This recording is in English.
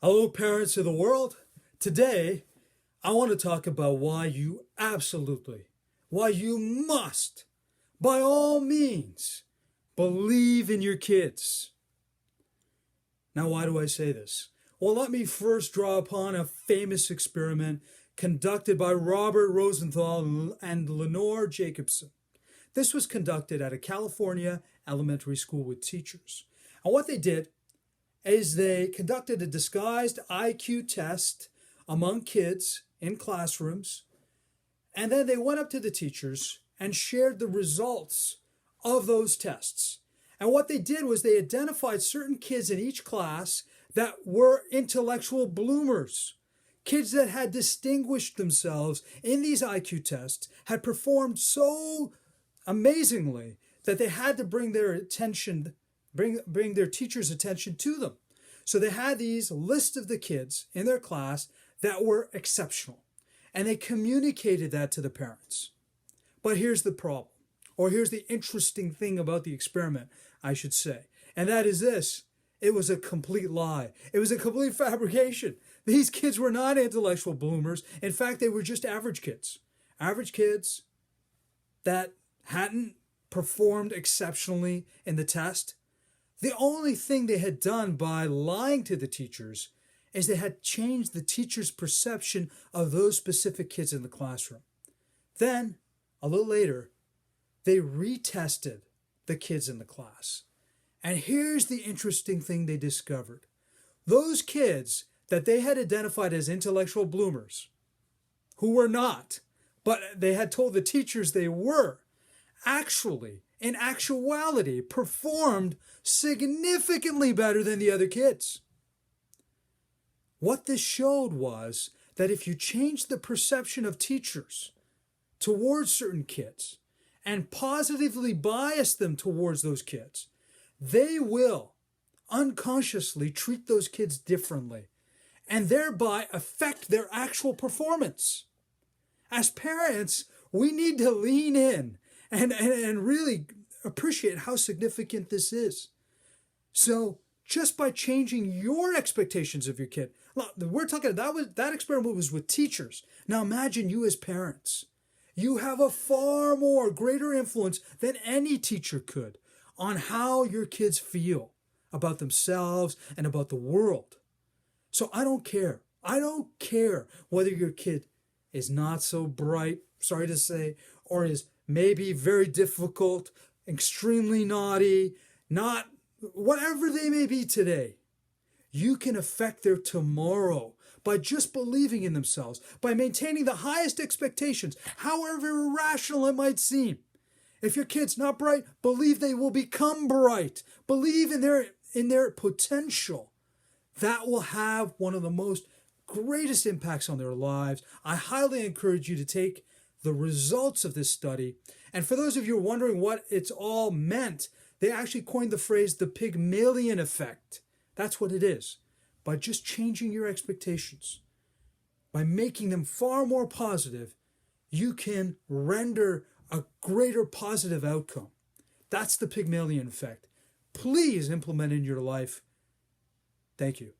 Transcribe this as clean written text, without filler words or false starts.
Hello, parents of the world. Today, I want to talk about why you absolutely, why you must, by all means, believe in your kids. Now, why do I say this? Well, let me first draw upon a famous experiment conducted by Robert Rosenthal and Lenore Jacobson. This was conducted at a California elementary school with teachers. And what they did is they conducted a disguised IQ test among kids in classrooms, and then they went up to the teachers and shared the results of those tests. And what they did was they identified certain kids in each class that were intellectual bloomers, kids that had distinguished themselves in these IQ tests, had performed so amazingly that they had to bring their teacher's attention to them. So they had these lists of the kids in their class that were exceptional, and they communicated that to the parents. But here's the problem, or here's the interesting thing about the experiment, I should say, and that is this: it was a complete lie. It was a complete fabrication. These kids were not intellectual bloomers. In fact, they were just average kids that hadn't performed exceptionally in the test. The only thing they had done by lying to the teachers is they had changed the teacher's perception of those specific kids in the classroom. Then, a little later, they retested the kids in the class. And here's the interesting thing they discovered. Those kids that they had identified as intellectual bloomers, who were not, but they had told the teachers they were, actually, in actuality, performed significantly better than the other kids. What this showed was that if you change the perception of teachers towards certain kids and positively bias them towards those kids, they will unconsciously treat those kids differently and thereby affect their actual performance. As parents, we need to lean in and really appreciate how significant this is. So just by changing your expectations of your kid, we're talking that experiment was with teachers. Now imagine you as parents. You have a far more greater influence than any teacher could on how your kids feel about themselves and about the world. So I don't care. I don't care whether your kid is not so bright, sorry to say, or is maybe very difficult, extremely naughty, not whatever they may be today. You can affect their tomorrow by just believing in themselves, by maintaining the highest expectations, however irrational it might seem. If your kid's not bright, believe they will become bright. Believe in their potential. That will have one of the most greatest impacts on their lives. I highly encourage you to take the results of this study. And for those of you wondering what it's all meant, they actually coined the phrase the Pygmalion effect. That's what it is. By just changing your expectations, by making them far more positive, you can render a greater positive outcome. That's the Pygmalion effect. Please implement it in your life. Thank you.